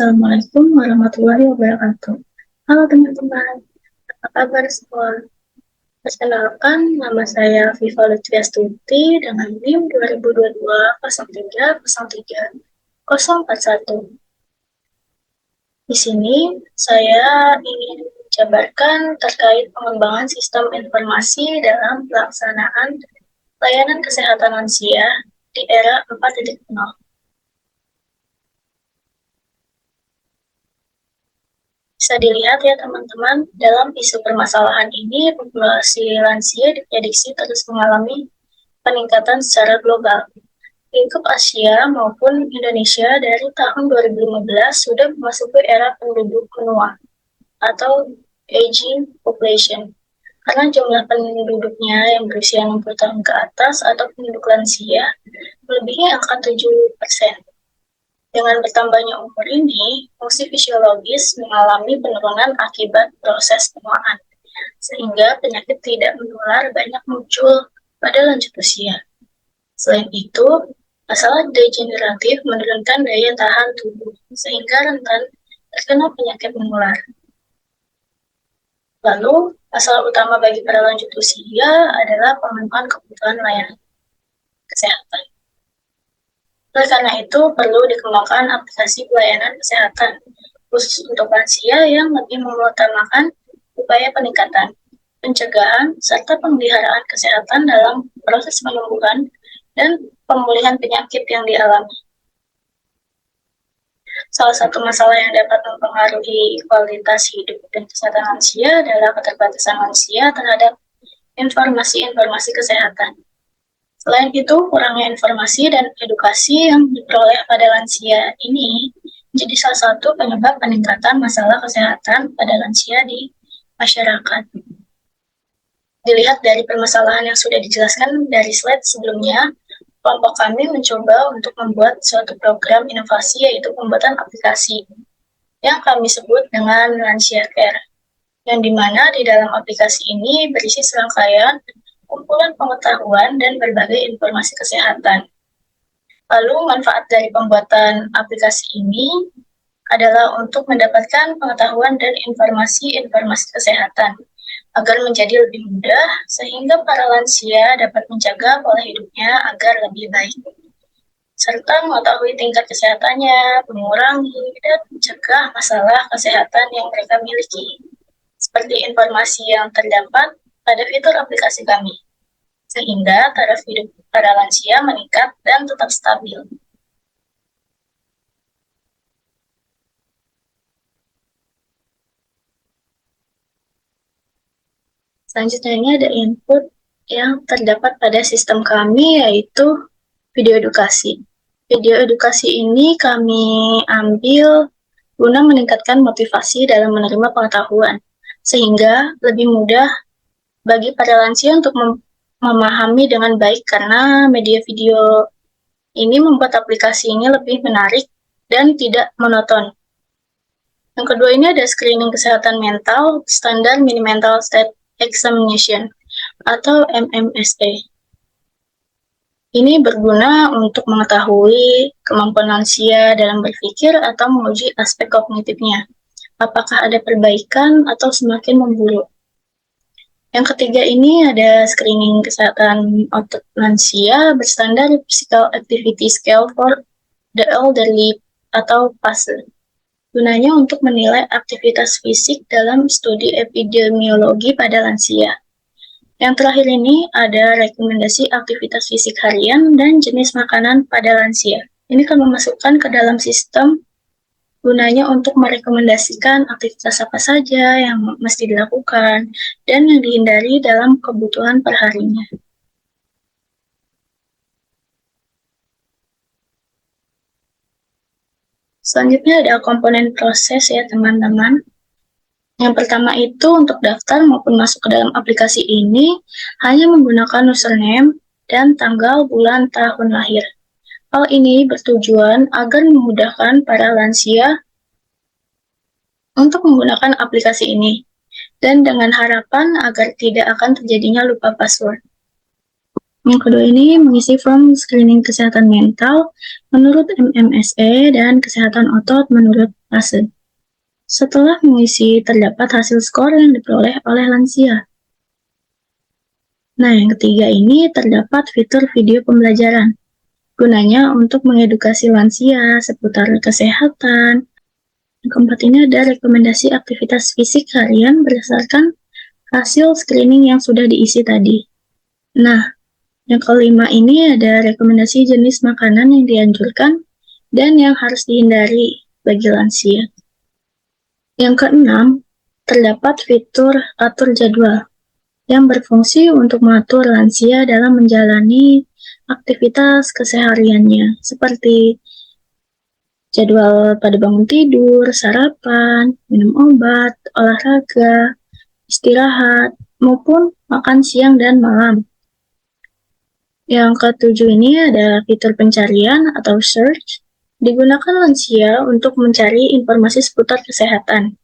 Assalamualaikum warahmatullahi wabarakatuh. Halo teman-teman, apa kabar semua? Perkenalkan, nama saya Viva Lutfiastuti dengan NIM 2022-03-03-041. Di sini, saya ingin menjabarkan terkait pengembangan sistem informasi dalam pelaksanaan layanan kesehatan lansia di era 4.0. Bisa dilihat ya teman-teman, dalam isu permasalahan ini, populasi lansia diprediksi terus mengalami peningkatan secara global. Lingkup Asia maupun Indonesia dari tahun 2015 sudah memasuki era penduduk menua atau aging population. Karena jumlah penduduknya yang berusia 60 tahun ke atas atau penduduk lansia melebihi angka 7%. Dengan bertambahnya umur ini, fungsi fisiologis mengalami penurunan akibat proses penuaan, sehingga penyakit tidak menular banyak muncul pada lanjut usia. Selain itu, masalah degeneratif menurunkan daya tahan tubuh, sehingga rentan terkena penyakit menular. Lalu, masalah utama bagi para lanjut usia adalah pemenuhan kebutuhan layanan kesehatan. Oleh karena itu, perlu dikembangkan aplikasi pelayanan kesehatan khusus untuk lansia yang lebih mengutamakan upaya peningkatan, pencegahan, serta pemeliharaan kesehatan dalam proses penyembuhan dan pemulihan penyakit yang dialami. Salah satu masalah yang dapat mempengaruhi kualitas hidup dan kesehatan lansia adalah keterbatasan lansia terhadap informasi-informasi kesehatan. Selain itu, kurangnya informasi dan edukasi yang diperoleh pada lansia ini menjadi salah satu penyebab peningkatan masalah kesehatan pada lansia di masyarakat. Dilihat dari permasalahan yang sudah dijelaskan dari slide sebelumnya, kelompok kami mencoba untuk membuat suatu program inovasi, yaitu pembuatan aplikasi yang kami sebut dengan Lansia Care, yang dimana di dalam aplikasi ini berisi serangkaian kumpulan pengetahuan dan berbagai informasi kesehatan. Lalu manfaat dari pembuatan aplikasi ini adalah untuk mendapatkan pengetahuan dan informasi-informasi kesehatan agar menjadi lebih mudah sehingga para lansia dapat menjaga pola hidupnya agar lebih baik, serta mengetahui tingkat kesehatannya, mengurangi dan mencegah masalah kesehatan yang mereka miliki, seperti informasi yang terdapat pada fitur aplikasi kami, sehingga taraf hidup para lansia meningkat dan tetap stabil. Selanjutnya ini ada input yang terdapat pada sistem kami, yaitu video edukasi. Video edukasi ini kami ambil guna meningkatkan motivasi dalam menerima pengetahuan, sehingga lebih mudah bagi para lansia untuk memahami dengan baik karena media video ini membuat aplikasi ini lebih menarik dan tidak monoton. Yang kedua ini ada screening kesehatan mental, standar mini mental state examination atau MMSE. Ini berguna untuk mengetahui kemampuan lansia dalam berpikir atau menguji aspek kognitifnya. Apakah ada perbaikan atau semakin memburuk? Yang ketiga ini ada screening kesehatan otot lansia berstandar Physical Activity Scale for the Elderly atau PASE. Gunanya untuk menilai aktivitas fisik dalam studi epidemiologi pada lansia. Yang terakhir ini ada rekomendasi aktivitas fisik harian dan jenis makanan pada lansia. Ini akan memasukkan ke dalam sistem, gunanya untuk merekomendasikan aktivitas apa saja yang mesti dilakukan dan yang dihindari dalam kebutuhan perharinya. Selanjutnya ada komponen proses ya teman-teman. Yang pertama itu untuk daftar maupun masuk ke dalam aplikasi ini hanya menggunakan username dan tanggal, bulan, tahun lahir. Hal ini bertujuan agar memudahkan para lansia untuk menggunakan aplikasi ini, dan dengan harapan agar tidak akan terjadinya lupa password. Yang kedua ini mengisi form screening kesehatan mental menurut MMSE dan kesehatan otot menurut PASE. Setelah mengisi, terdapat hasil skor yang diperoleh oleh lansia. Nah, yang ketiga ini terdapat fitur video pembelajaran. Gunanya untuk mengedukasi lansia seputar kesehatan. Yang keempat ini ada rekomendasi aktivitas fisik harian berdasarkan hasil screening yang sudah diisi tadi. Nah, yang kelima ini ada rekomendasi jenis makanan yang dianjurkan dan yang harus dihindari bagi lansia. Yang keenam, terdapat fitur atur jadwal yang berfungsi untuk mengatur lansia dalam menjalani aktivitas kesehariannya, seperti jadwal pada bangun tidur, sarapan, minum obat, olahraga, istirahat, maupun makan siang dan malam. Yang ketujuh ini ada fitur pencarian atau search, digunakan lansia untuk mencari informasi seputar kesehatan.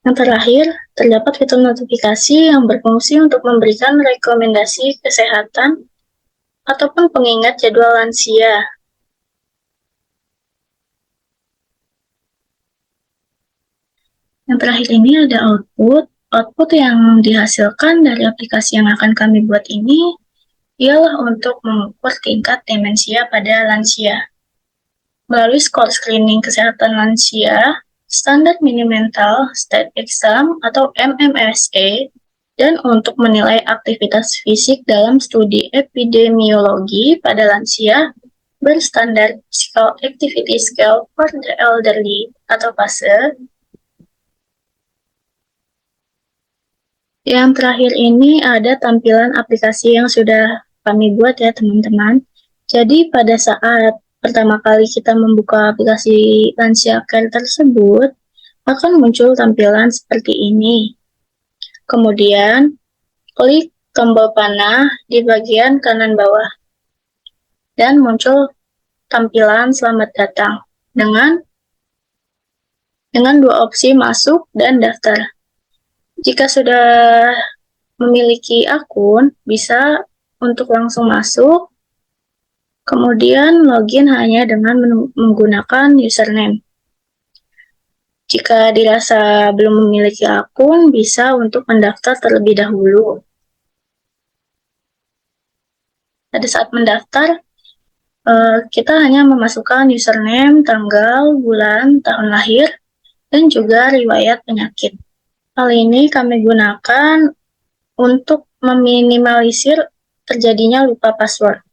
Yang terakhir, terdapat fitur notifikasi yang berfungsi untuk memberikan rekomendasi kesehatan ataupun pengingat jadwal lansia. Yang terakhir ini ada output. Output yang dihasilkan dari aplikasi yang akan kami buat ini ialah untuk mengukur tingkat demensia pada lansia. Melalui skor screening kesehatan lansia, standar minimental state exam atau MMSE, dan untuk menilai aktivitas fisik dalam studi epidemiologi pada lansia berstandar Physical Activity Scale for the Elderly atau PASE. Yang terakhir ini ada tampilan aplikasi yang sudah kami buat ya teman-teman. Jadi pada saat pertama kali kita membuka aplikasi Lansia Care tersebut, akan muncul tampilan seperti ini. Kemudian, klik tombol panah di bagian kanan bawah. Dan muncul tampilan selamat datang dengan dua opsi masuk dan daftar. Jika sudah memiliki akun, bisa untuk langsung masuk, kemudian login hanya dengan menggunakan username. Jika dirasa belum memiliki akun, bisa untuk mendaftar terlebih dahulu. Pada saat mendaftar, kita hanya memasukkan username, tanggal, bulan, tahun lahir, dan juga riwayat penyakit. Hal ini kami gunakan untuk meminimalisir terjadinya lupa password.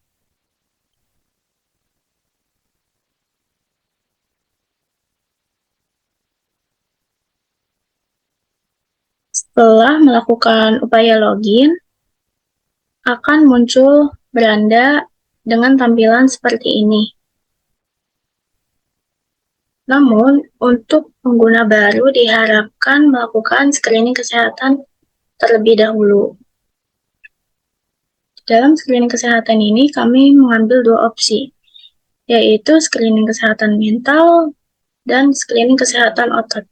Setelah melakukan upaya login, akan muncul beranda dengan tampilan seperti ini. Namun, untuk pengguna baru diharapkan melakukan screening kesehatan terlebih dahulu. Dalam screening kesehatan ini, kami mengambil dua opsi, yaitu screening kesehatan mental dan screening kesehatan otot.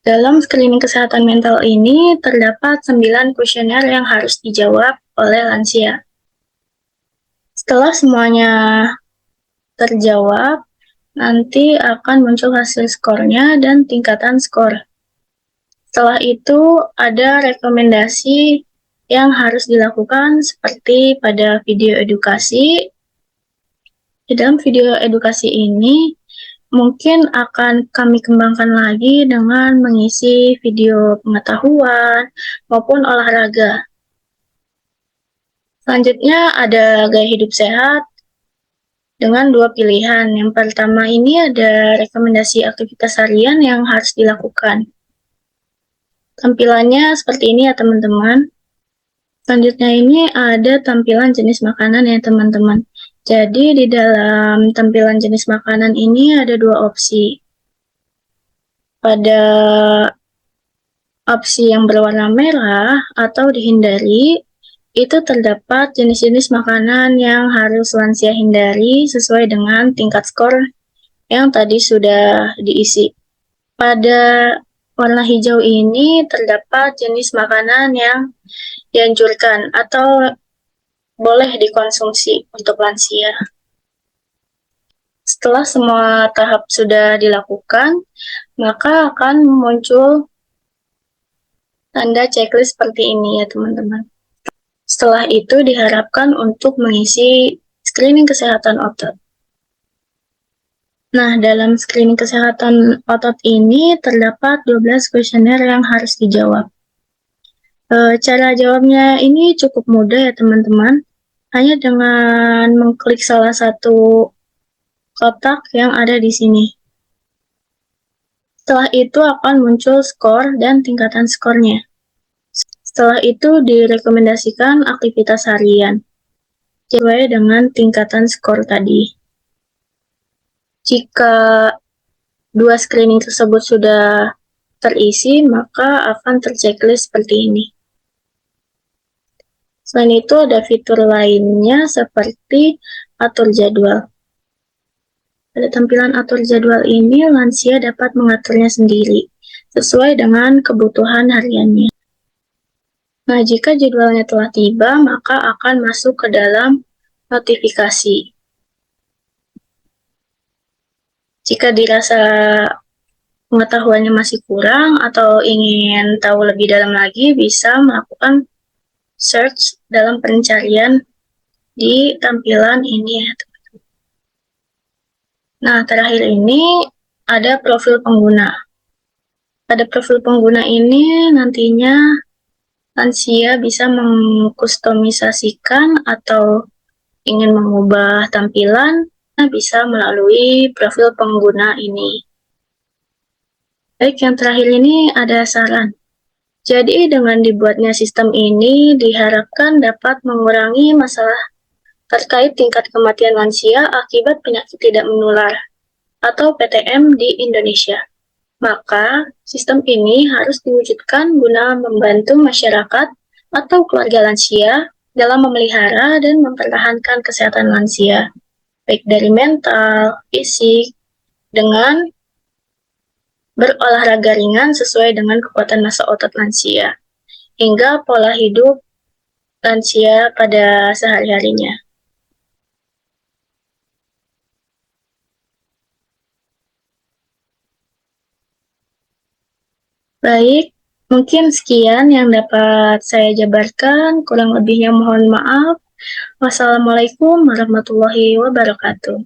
Dalam screening kesehatan mental ini, terdapat 9 kuesioner yang harus dijawab oleh lansia. Setelah semuanya terjawab, nanti akan muncul hasil skornya dan tingkatan skor. Setelah itu, ada rekomendasi yang harus dilakukan seperti pada video edukasi. Di dalam video edukasi ini, mungkin akan kami kembangkan lagi dengan mengisi video pengetahuan maupun olahraga. Selanjutnya ada gaya hidup sehat dengan dua pilihan. Yang pertama ini ada rekomendasi aktivitas harian yang harus dilakukan. Tampilannya seperti ini ya teman-teman. Selanjutnya ini ada tampilan jenis makanan ya teman-teman. Jadi di dalam tampilan jenis makanan ini ada dua opsi. Pada opsi yang berwarna merah atau dihindari, itu terdapat jenis-jenis makanan yang harus lansia hindari sesuai dengan tingkat skor yang tadi sudah diisi. Pada Warna hijau ini terdapat jenis makanan yang dianjurkan atau boleh dikonsumsi untuk lansia. Setelah semua tahap sudah dilakukan, maka akan muncul tanda checklist seperti ini ya teman-teman. Setelah itu diharapkan untuk mengisi screening kesehatan otot. Nah, dalam screening kesehatan otot ini terdapat 12 kuesioner yang harus dijawab. Cara jawabnya ini cukup mudah ya teman-teman. Hanya dengan mengklik salah satu kotak yang ada di sini. Setelah itu akan muncul skor dan tingkatan skornya. Setelah itu direkomendasikan aktivitas harian sesuai dengan tingkatan skor tadi. Jika dua screening tersebut sudah terisi, maka akan terchecklist seperti ini. Selain itu ada fitur lainnya seperti atur jadwal. Pada tampilan atur jadwal ini, lansia dapat mengaturnya sendiri, sesuai dengan kebutuhan hariannya. Nah, jika jadwalnya telah tiba, maka akan masuk ke dalam notifikasi. Jika dirasa pengetahuannya masih kurang atau ingin tahu lebih dalam lagi, bisa melakukan search dalam pencarian di tampilan ini ya. Nah, terakhir ini ada profil pengguna. Pada profil pengguna ini nantinya lansia bisa mengkustomisasikan atau ingin mengubah tampilan, bisa melalui profil pengguna ini. Baik, yang terakhir ini ada saran. Jadi dengan dibuatnya sistem ini diharapkan dapat mengurangi masalah terkait tingkat kematian lansia akibat penyakit tidak menular atau PTM di Indonesia. Maka sistem ini harus diwujudkan guna membantu masyarakat atau keluarga lansia dalam memelihara dan mempertahankan kesehatan lansia, baik dari mental, fisik, dengan berolahraga ringan sesuai dengan kekuatan massa otot lansia, hingga pola hidup lansia pada sehari-harinya. Baik, mungkin sekian yang dapat saya jabarkan, kurang lebihnya mohon maaf. Wassalamualaikum warahmatullahi wabarakatuh.